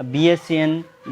BSc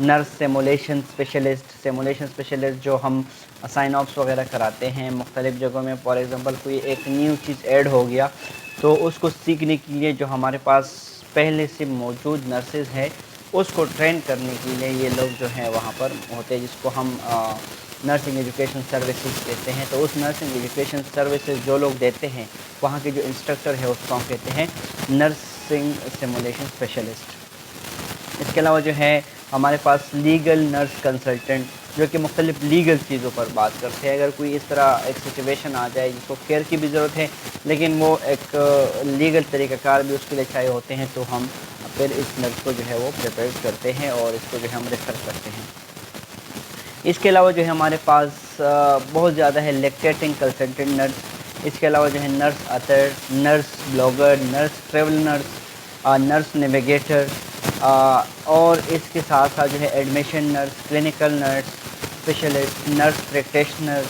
nurse simulation specialist جو ہم sign آپس وغیرہ کراتے ہیں مختلف جگہوں میں. فار ایگزامپل کوئی ایک نیو چیز ایڈ ہو گیا تو اس کو سیکھنے کے لیے جو ہمارے پاس پہلے سے موجود نرسز ہے اس کو ٹرین کرنے کے لیے یہ لوگ جو ہیں وہاں پر ہوتے ہیں, جس کو ہم نرسنگ ایجوکیشن سروسز کہتے ہیں. تو اس نرسنگ ایجوکیشن سروسز جو لوگ دیتے ہیں وہاں کے جو انسٹرکٹر ہے اس کو ہم کہتے ہیں نرسنگ سیمولیشن اسپیشلسٹ. اس کے علاوہ جو ہے ہمارے پاس لیگل نرس کنسلٹنٹ جو کہ مختلف لیگل چیزوں پر بات کرتے ہیں. اگر کوئی اس طرح ایک سچویشن آ جائے جس کو کیئر کی بھی ضرورت ہے لیکن وہ ایک لیگل طریقہ کار بھی اس کے لیے چاہیے ہوتے ہیں, تو ہم پھر اس نرس کو جو ہے وہ پریپیئر کرتے ہیں اور اس کو جو ہے ہم ریفر کرتے ہیں. اس کے علاوہ جو ہے ہمارے پاس بہت زیادہ ہے لیکٹیٹنگ کنسلٹنٹ نرس. اس کے علاوہ جو ہے nurse Uttar, nurse blogger, nurse travel nurse navigator, اور اس کے ساتھ ساتھ جو ہے admission nurse, clinical nurse specialist, nurse practitioner,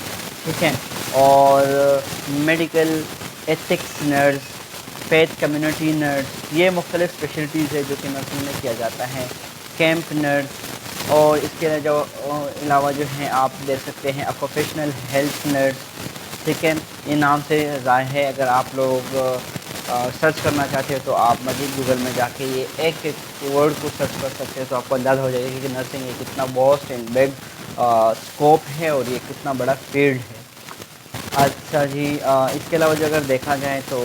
ٹھیک ہے, اور medical ethics nurse, faith community nurse. یہ مختلف اسپیشلٹیز ہے جو کہ نرسنگ میں کیا جاتا ہے. کیمپ نرس, اور اس کے علاوہ جو ہیں آپ دیکھ سکتے ہیں پروفیشنل ہیلتھ نرس, ٹھیک ہے. یہ نام سے ظاہر ہے, اگر آپ لوگ سرچ کرنا چاہتے ہو تو آپ مزید گوگل میں جا کے یہ ایک ورڈ کو سرچ کر سکتے ہیں تو آپ کو اندازہ ہو جائے گا کہ نرسنگ یہ کتنا واسٹ اینڈ بگ اسکوپ ہے اور یہ کتنا بڑا فیلڈ ہے. اچھا جی, اس کے علاوہ جو اگر دیکھا جائے تو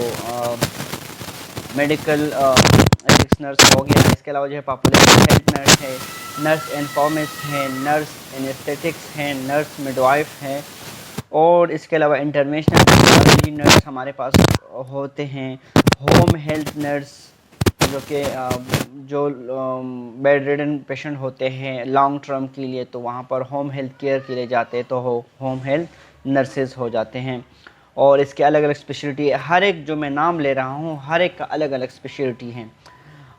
میڈیکل ایتھکس نرس ہو گیا. اس کے علاوہ جو ہے پاپولیشن ہیلتھ نرس ہے, نرس انفارمسٹ ہیں, نرس انیستھیٹکس ہیں, نرس مڈوائف ہیں, اور اس کے علاوہ انٹرنیشنل ٹیکنالوجی نرس ہمارے پاس ہوتے ہیں. ہوم ہیلتھ نرس جو کہ جو بیڈ ریڈن پیشنٹ ہوتے ہیں لانگ ٹرم کے لیے تو وہاں پر ہوم ہیلتھ کیئر کے لیے جاتے تو ہوم ہیلتھ نرسز ہو جاتے ہیں. اور اس کے الگ الگ اسپیشلٹی, ہر ایک جو میں نام لے رہا ہوں ہر ایک کا الگ الگ اسپیشلٹی ہیں,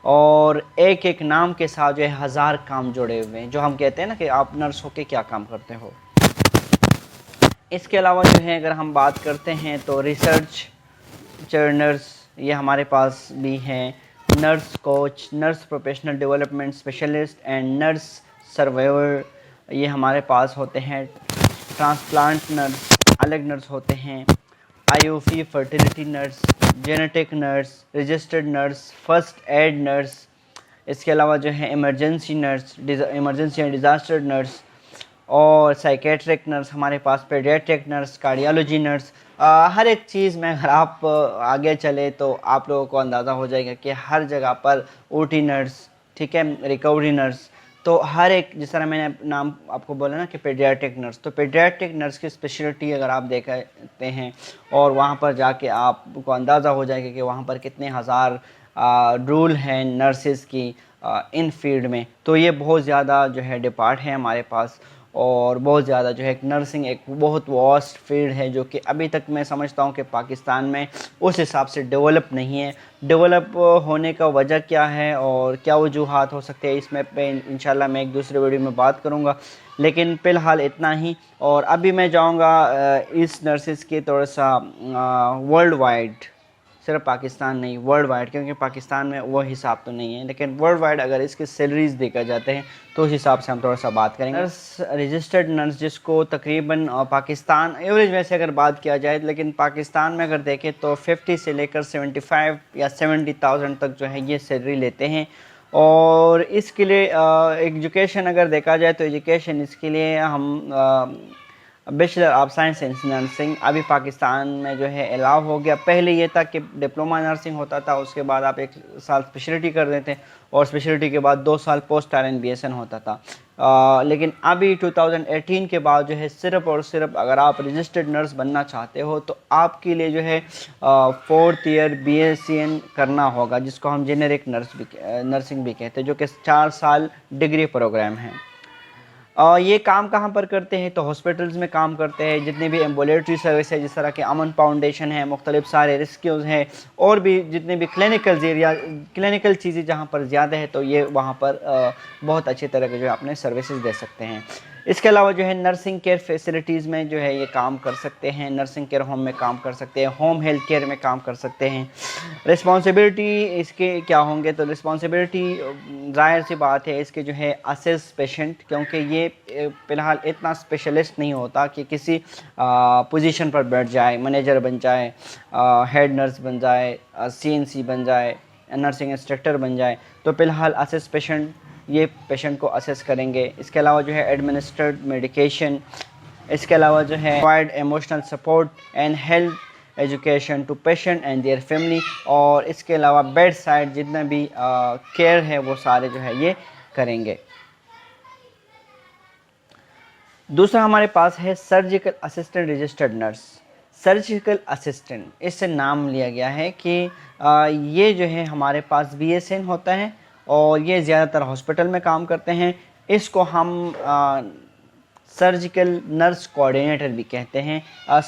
اور ایک ایک نام کے ساتھ جو ہے ہزار کام جڑے ہوئے ہیں, جو ہم کہتے ہیں نا کہ آپ نرس ہو کے کیا کام کرتے ہو. اس کے علاوہ جو ہے اگر ہم بات کرتے ہیں تو ریسرچ نرس یہ ہمارے پاس بھی ہیں. Nurse coach, nurse professional development specialist and nurse surveyor یہ ہمارے پاس ہوتے ہیں. ٹرانسپلانٹ نرس الگ نرس ہوتے ہیں. I V F fertility nurse, genetic nurse, registered nurse, first aid nurse. اس کے علاوہ جو ہے emergency nurse, emergency and disaster nurse, اور سائیکیٹرک نرس ہمارے پاس, پیڈیاٹرک نرس, کارڈیالوجی نرس. ہر ایک چیز میں اگر آپ آگے چلے تو آپ لوگوں کو اندازہ ہو جائے گا کہ ہر جگہ پر او ٹی نرس, ٹھیک ہے, ریکوری نرس. تو ہر ایک, جس طرح میں نے نام آپ کو بولا نا کہ پیڈیاٹرک نرس, تو پیڈیاٹرک نرس کی اسپیشلٹی اگر آپ دیکھتے ہیں اور وہاں پر جا کے آپ کو اندازہ ہو جائے گا کہ وہاں پر کتنے ہزار رول ہیں نرسز کی ان فیلڈ میں, تو یہ بہت زیادہ جو ہے ڈپارٹ ہے ہمارے پاس, اور بہت زیادہ جو ہے نرسنگ ایک بہت واسٹ فیلڈ ہے جو کہ ابھی تک میں سمجھتا ہوں کہ پاکستان میں اس حساب سے ڈیولپ نہیں ہے. ڈیولپ ہونے کا وجہ کیا ہے اور کیا وجوہات ہو سکتے ہیں اس میں پہ انشاءاللہ میں ایک دوسرے ویڈیو میں بات کروں گا, لیکن فی الحال اتنا ہی. اور ابھی میں جاؤں گا اس نرسز کے تھوڑا سا ورلڈ وائڈ, صرف پاکستان نہیں ورلڈ وائڈ, کیونکہ پاکستان میں وہ حساب تو نہیں ہے, لیکن ورلڈ وائڈ اگر اس کے سیلریز دیکھا جاتے ہیں تو اس حساب سے ہم تھوڑا سا بات کریں گے. نرس رجسٹرڈ نرس جس کو تقریباً پاکستان ایوریج میں سے اگر بات کیا جائے, لیکن پاکستان میں اگر دیکھیں تو 50 سے لے کر 75 یا 70,000 تک جو ہے یہ سیلری لیتے ہیں. اور اس کے لیے ایجوکیشن اگر دیکھا جائے تو ایجوکیشن اس کے لیے ہم bachelor of science in nursing ابھی پاکستان میں جو ہے الاؤ ہو گیا. پہلے یہ تھا کہ ڈپلومہ نرسنگ ہوتا تھا, اس کے بعد آپ 1 سال اسپیشلٹی کر دیتے اور اسپیشلٹی کے بعد 2 سال post R N B S N ہوتا تھا. لیکن ابھی 2018 کے بعد جو ہے صرف اور صرف اگر آپ رجسٹرڈ نرس بننا چاہتے ہو تو آپ کے لیے جو ہے 4th year B S C N کرنا ہوگا, جس کو ہم جنیرک نرسنگ بھی کہتے ہیں, جو کہ 4 سال ڈگری پروگرام ہیں. یہ کام کہاں پر کرتے ہیں؟ تو ہاسپٹلز میں کام کرتے ہیں، جتنے بھی ایمبولیٹری سروس ہے جس طرح کہ امن فاؤنڈیشن ہے، مختلف سارے ریسکیوز ہیں، اور بھی جتنے بھی کلینکل چیزیں جہاں پر زیادہ ہے تو یہ وہاں پر بہت اچھی طرح کے جو ہے اپنے سروسز دے سکتے ہیں۔ اس کے علاوہ جو ہے نرسنگ کیئر فیسلٹیز میں جو ہے یہ کام کر سکتے ہیں، نرسنگ کیئر ہوم میں کام کر سکتے ہیں، ہوم ہیلتھ کیئر میں کام کر سکتے ہیں۔ رسپانسبلٹی اس کے کیا ہوں گے؟ تو رسپانسبلٹی ظاہر سی بات ہے اس کے جو ہے اسیس پیشنٹ، کیونکہ یہ فی الحال اتنا اسپیشلسٹ نہیں ہوتا کہ کسی پوزیشن پر بیٹھ جائے، منیجر بن جائے، ہیڈ نرس بن جائے، CNC بن جائے، نرسنگ انسٹرکٹر بن جائے۔ تو فی الحال اسیس پیشنٹ، یہ پیشنٹ کو اسیس کریں گے۔ اس کے علاوہ جو ہے ایڈمنسٹرڈ میڈیکیشن، اس کے علاوہ جو ہے provide emotional support and health education to patient and their family, اور اس کے علاوہ بیڈ سائڈ جتنا بھی کیئر ہے وہ سارے جو ہے یہ کریں گے۔ دوسرا ہمارے پاس ہے surgical assistant registered nurse. Surgical assistant اس سے نام لیا گیا ہے کہ یہ جو ہے ہمارے پاس BSN ہوتا ہے اور یہ زیادہ تر ہاسپٹل میں کام کرتے ہیں۔ اس کو ہم سرجیکل نرس کوآرڈینیٹر بھی کہتے ہیں۔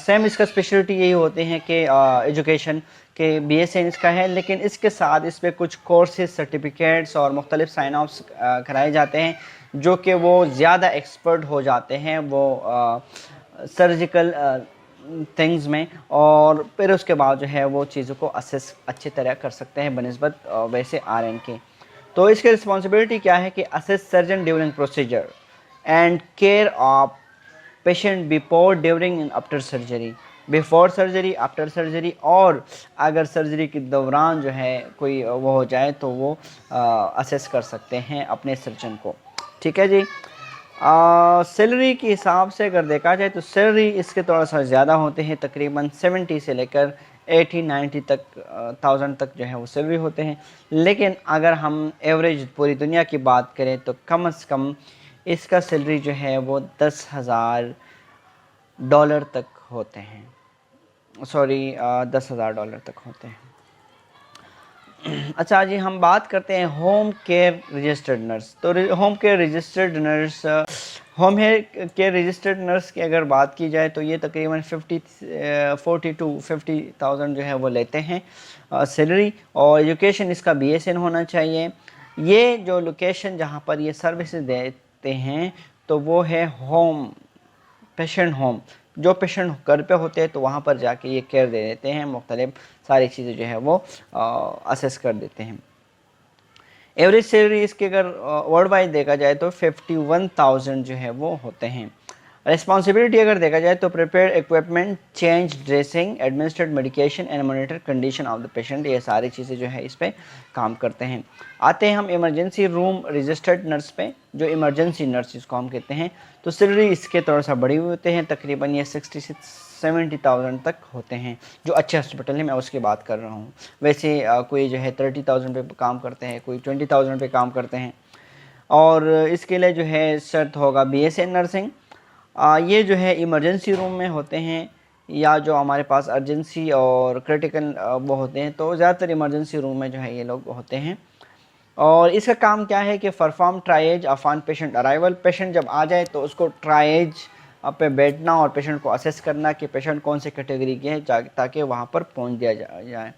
سیم اس کا اسپیشلٹی یہی ہوتے ہیں کہ ایجوکیشن کے BSN اس کا ہے، لیکن اس کے ساتھ اس پہ کچھ کورسز، سرٹیفکیٹس اور مختلف سائن آفس کرائے جاتے ہیں، جو کہ وہ زیادہ ایکسپرٹ ہو جاتے ہیں وہ سرجیکل تھنگز میں، اور پھر اس کے بعد جو ہے وہ چیزوں کو اسیس اچھی طرح کر سکتے ہیں بنسبت ویسے RN کے۔ تو اس کی رسپانسبلٹی کیا ہے کہ assess surgeon during procedure and care of patient before, during and after surgery, before surgery, after surgery, اور اگر سرجری کے دوران جو ہے کوئی وہ ہو جائے تو وہ اسیس کر سکتے ہیں اپنے سرجن کو۔ ٹھیک ہے جی۔ سیلری کے حساب سے اگر دیکھا جائے تو سیلری اس کے تھوڑا سا زیادہ ہوتے ہیں، تقریباً 70 سے لے کر 80-90 تک 1000 تک جو ہے وہ سیلری ہوتے ہیں۔ لیکن اگر ہم ایوریج پوری دنیا کی بات کریں تو کم از کم اس کا سیلری جو ہے وہ $10,000 تک ہوتے ہیں، $10,000 تک ہوتے ہیں۔ اچھا جی، ہم بات کرتے ہیں ہوم کیئر رجسٹرڈ نرس۔ تو ہوم کیئر رجسٹرڈ نرس کی اگر بات کی جائے تو یہ تقریباً 40 to 50,000 جو ہے وہ لیتے ہیں سیلری، اور ایجوکیشن اس کا BSN ہونا چاہیے۔ یہ جو لوکیشن جہاں پر یہ سروسز دیتے ہیں تو وہ ہے ہوم، پیشنٹ ہوم۔ جو پیشنٹ گھر پہ ہوتے ہیں تو وہاں پر جا کے یہ کیئر دے دیتے ہیں، مختلف ساری چیزیں جو ہے وہ اسیس کر دیتے ہیں۔ ایوریج سیلری اس کے اگر ورلڈ وائڈ دیکھا جائے تو 51,000 جو ہے وہ ہوتے ہیں۔ رسپانسبلٹی اگر دیکھا جائے تو prepare equipment, change dressing, administered medication and monitor condition of the patient, یہ ساری چیزیں جو ہے اس پہ کام کرتے ہیں۔ آتے ہیں ہم ایمرجنسی روم رجسٹرڈ نرس پہ، جو ایمرجنسی نرس جس کو ہم کہتے ہیں۔ تو سیلری اس کے تھوڑا سا بڑی ہوئی ہوتے ہیں، تقریباً یہ 60 سے 70,000 تک ہوتے ہیں، جو اچھے ہاسپٹل ہیں میں اس کی بات کر رہا ہوں۔ ویسے کوئی جو ہے 30,000 پہ کام کرتے ہیں، کوئی 20,000 پہ کام کرتے ہیں۔ اور اس کے لیے جو ہے شرط ہوگا BSN نرسنگ۔ یہ جو ہے ایمرجنسی روم میں ہوتے ہیں، یا جو ہمارے پاس ارجنسی اور کرٹیکل وہ ہوتے ہیں، تو زیادہ تر ایمرجنسی روم میں جو ہے یہ لوگ ہوتے ہیں۔ اور اس کا کام کیا ہے کہ پرفارم ٹرائیج آن پیشنٹ ارائیول، پیشنٹ جب آ جائے تو اس کو ٹرائیج پہ بیٹھنا اور پیشنٹ کو اسیس کرنا کہ پیشنٹ کون سے کیٹیگری کے ہے، تاکہ وہاں پر پہنچ دیا جائے۔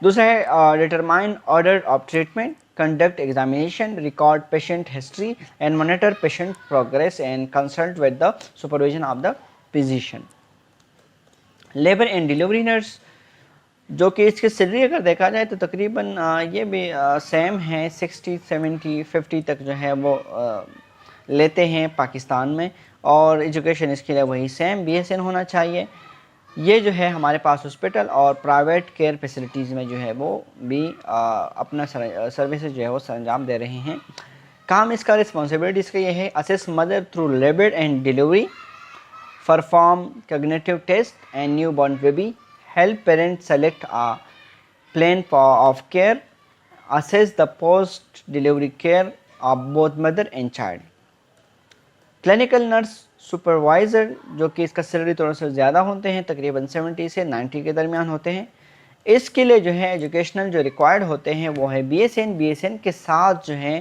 دوسرا ہے determine order of treatment, conduct examination, record patient history and monitor patient progress and consult with the supervision of the physician. Labour and delivery nurse, جو کہ اس کی سیلری اگر دیکھا جائے تو تقریباً یہ بھی سیم ہے، 60, 70, 50 تک جو ہے وہ لیتے ہیں پاکستان میں، اور ایجوکیشن اس کے لیے وہی سیم BSN ہونا چاہیے۔ یہ جو ہے ہمارے پاس ہاسپٹل اور پرائیویٹ کیئر فیسلٹیز میں جو ہے وہ بھی اپنا سروسز جو ہے وہ سر انجام دے رہے ہیں۔ کام اس کا، رسپانسبلٹی اس کا یہ ہے: assess mother through labour and delivery, perform cognitive test and new born baby, help parents select a plan of care, assess the post-delivery care of both mother and child. Clinical nurse supervisor, جو کہ اس کا salary تھوڑا سا زیادہ ہوتے ہیں، تقریباً 70 سے 90 کے درمیان ہوتے ہیں۔ اس کے لیے جو ہے ایجوکیشنل جو ریکوائرڈ ہوتے ہیں وہ ہے BSN کے ساتھ جو ہے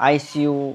ICU,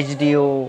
HDO,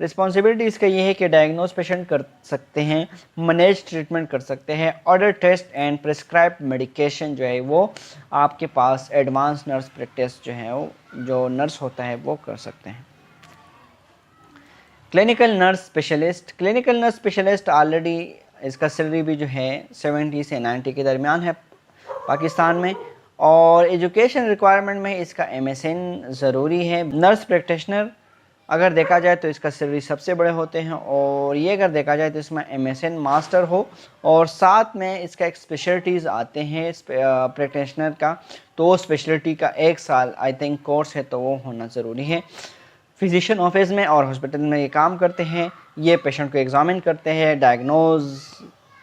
رسپانسبلٹی اس کا یہ ہے کہ ڈائگنوز پیشنٹ کر سکتے ہیں، مینیج ٹریٹمنٹ کر سکتے ہیں، order test and prescribe medication جو ہے وہ آپ کے پاس ایڈوانس نرس پریکٹس جو ہے وہ جو نرس ہوتا ہے وہ کر سکتے ہیں۔ Clinical nurse specialist, clinical nurse specialist already اس کا سیلری بھی جو ہے 70 سے 90 کے درمیان ہے پاکستان میں، اور ایجوکیشن ریکوائرمنٹ میں اس کا MSN ضروری ہے۔ نرس پریکٹیشنر اگر دیکھا جائے تو اس کا سیلری سب سے بڑے ہوتے ہیں، اور یہ اگر دیکھا جائے تو اس میں MSN ماسٹر ہو اور ساتھ میں اس کا ایک اسپیشلٹیز آتے ہیں پریکٹیشنر کا، تو وہ اسپیشلٹی کا 1 سال آئی تھنک کورس ہے تو وہ ہونا ضروری ہے۔ فزیشین آفس میں اور ہاسپٹل میں یہ کام کرتے ہیں، یہ پیشنٹ کو ایگزامن کرتے ہیں، ڈائگنوز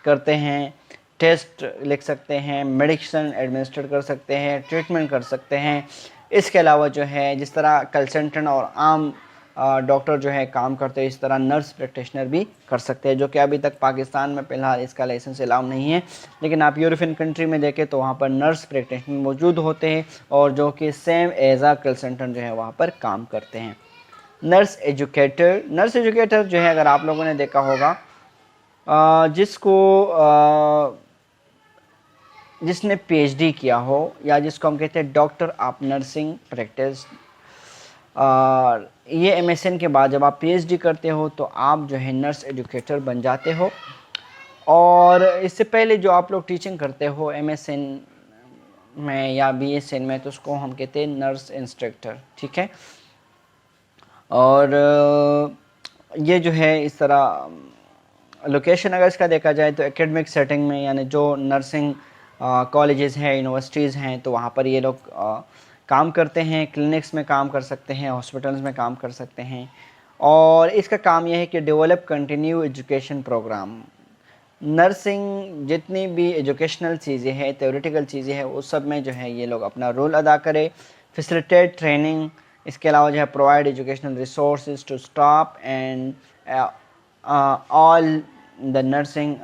کرتے ہیں، ٹیسٹ لکھ سکتے ہیں، میڈیسن ایڈمنسٹر کر سکتے ہیں، ٹریٹمنٹ کر سکتے ہیں۔ اس کے علاوہ جو ہے جس طرح کنسلٹنٹ اور عام ڈاکٹر جو ہے کام کرتے ہیں، اس طرح نرس پریکٹیشنر بھی کر سکتے ہیں، جو کہ ابھی تک پاکستان میں فی الحال اس کا لائسنس الاؤ نہیں ہے، لیکن آپ یورپین کنٹری میں دیکھیں تو وہاں پر نرس پریکٹیشنر موجود ہوتے ہیں اور جو کہ سیم ایز اے کنسلٹنٹ جو ہے وہاں پر کام کرتے ہیں۔ نرس ایجوکیٹر، نرس ایجوکیٹر جو ہے اگر آپ لوگوں نے دیکھا ہوگا جس نے PhD کیا ہو یا جس کو ہم کہتے ہیں ڈاکٹر آف نرسنگ پریکٹس، یہ MSN کے بعد جب آپ PhD کرتے ہو تو آپ جو ہے نرس ایجوکیٹر بن جاتے ہو، اور اس سے پہلے جو آپ لوگ ٹیچنگ کرتے ہو MSN میں یا BSN میں تو اس کو ہم کہتے ہیں نرس انسٹرکٹر، ٹھیک ہے۔ اور یہ جو ہے اس طرح لوکیشن اگر اس کا دیکھا جائے تو ایکیڈمک سیٹنگ میں، یعنی جو نرسنگ کالجز ہیں، یونیورسٹیز ہیں، تو وہاں پر یہ لوگ کام کرتے ہیں، کلینکس میں کام کر سکتے ہیں، ہاسپٹلز میں کام کر سکتے ہیں، اور اس کا کام یہ ہے کہ develop continue education program. Nursing جتنی بھی ایجوکیشنل چیزیں ہیں، تھیوریٹیکل چیزیں ہیں، اس سب میں جو ہے یہ لوگ اپنا رول ادا کرے، فیسیلیٹیٹ ٹریننگ، اس کے علاوہ جو ہے provide educational resources to staff and all the nursing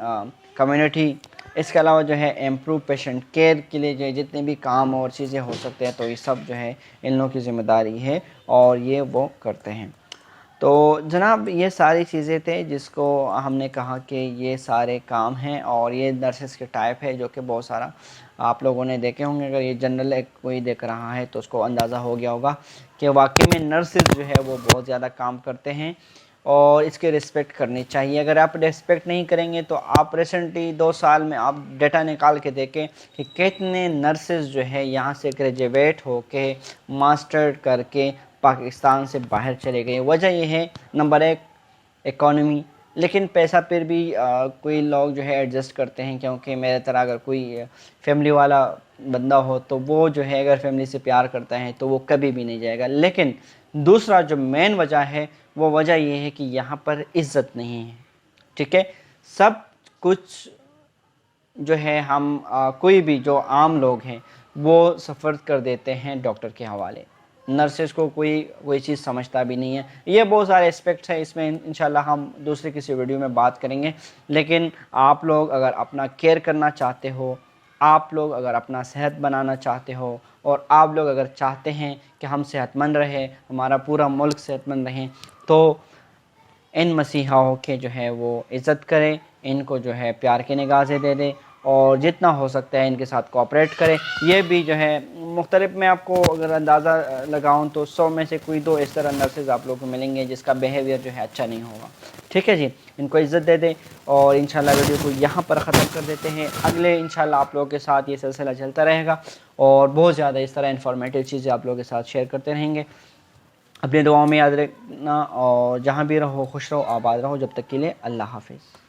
community. اس کے علاوہ جو ہے امپروو پیشنٹ کیئر کے لیے جو ہے جتنے بھی کام اور چیزیں ہو سکتے ہیں تو یہ سب جو ہے ان لوگوں کی ذمہ داری ہے اور یہ وہ کرتے ہیں۔ تو جناب یہ ساری چیزیں تھے جس کو ہم نے کہا کہ یہ سارے کام ہیں، اور یہ نرسز کے ٹائپ ہے جو کہ بہت سارا آپ لوگوں نے دیکھے ہوں گے۔ اگر یہ جنرل ایک کوئی دیکھ رہا ہے تو اس کو اندازہ ہو گیا ہوگا کہ واقعی میں نرسز جو ہے وہ بہت زیادہ کام کرتے ہیں اور اس کے رسپیکٹ کرنی چاہیے۔ اگر آپ رسپیکٹ نہیں کریں گے تو آپ ریسنٹلی 2 سال میں آپ ڈیٹا نکال کے دیکھیں کہ کتنے نرسز جو ہے یہاں سے گریجویٹ ہو کے ماسٹر کر کے پاکستان سے باہر چلے گئے۔ وجہ یہ ہے نمبر 1 اکانومی، لیکن پیسہ پھر بھی کوئی لوگ جو ہے ایڈجسٹ کرتے ہیں، کیونکہ میرے طرح اگر کوئی فیملی والا بندہ ہو تو وہ جو ہے اگر فیملی سے پیار کرتا ہے تو وہ کبھی بھی نہیں جائے گا۔ لیکن دوسرا جو مین وجہ ہے وہ وجہ یہ ہے کہ یہاں پر عزت نہیں ہے، ٹھیک ہے۔ سب کچھ جو ہے ہم کوئی بھی جو عام لوگ ہیں وہ سفر کر دیتے ہیں ڈاکٹر کے حوالے، نرسز کو کوئی چیز سمجھتا بھی نہیں ہے۔ یہ بہت سارے اسپیکٹس ہیں، اس میں انشاءاللہ ہم دوسرے کسی ویڈیو میں بات کریں گے، لیکن آپ لوگ اگر اپنا کیئر کرنا چاہتے ہو، آپ لوگ اگر اپنا صحت بنانا چاہتے ہو، اور آپ لوگ اگر چاہتے ہیں کہ ہم صحت مند رہے، ہمارا پورا ملک صحت مند رہیں، تو ان مسیحاؤں کے جو ہے وہ عزت کریں، ان کو جو ہے پیار کی نگاہ سے دے دیں، اور جتنا ہو سکتا ہے ان کے ساتھ کوآپریٹ کریں۔ یہ بھی جو ہے مختلف، میں آپ کو اگر اندازہ لگاؤں تو 100 میں سے کوئی 2 اس طرح نرسز آپ لوگوں کو ملیں گے جس کا بیہیویئر جو ہے اچھا نہیں ہوگا، ٹھیک ہے جی۔ ان کو عزت دے دیں، اور انشاءاللہ ویڈیو کو یہاں پر ختم کر دیتے ہیں۔ اگلے انشاءاللہ آپ لوگوں کے ساتھ یہ سلسلہ چلتا رہے گا، اور بہت زیادہ اس طرح انفارمیٹیو چیزیں آپ لوگوں کے ساتھ شیئر کرتے رہیں گے۔ اپنے دعاؤں میں یاد رکھنا، اور جہاں بھی رہو خوش رہو، آباد رہو۔ جب تک کے لیے اللہ حافظ۔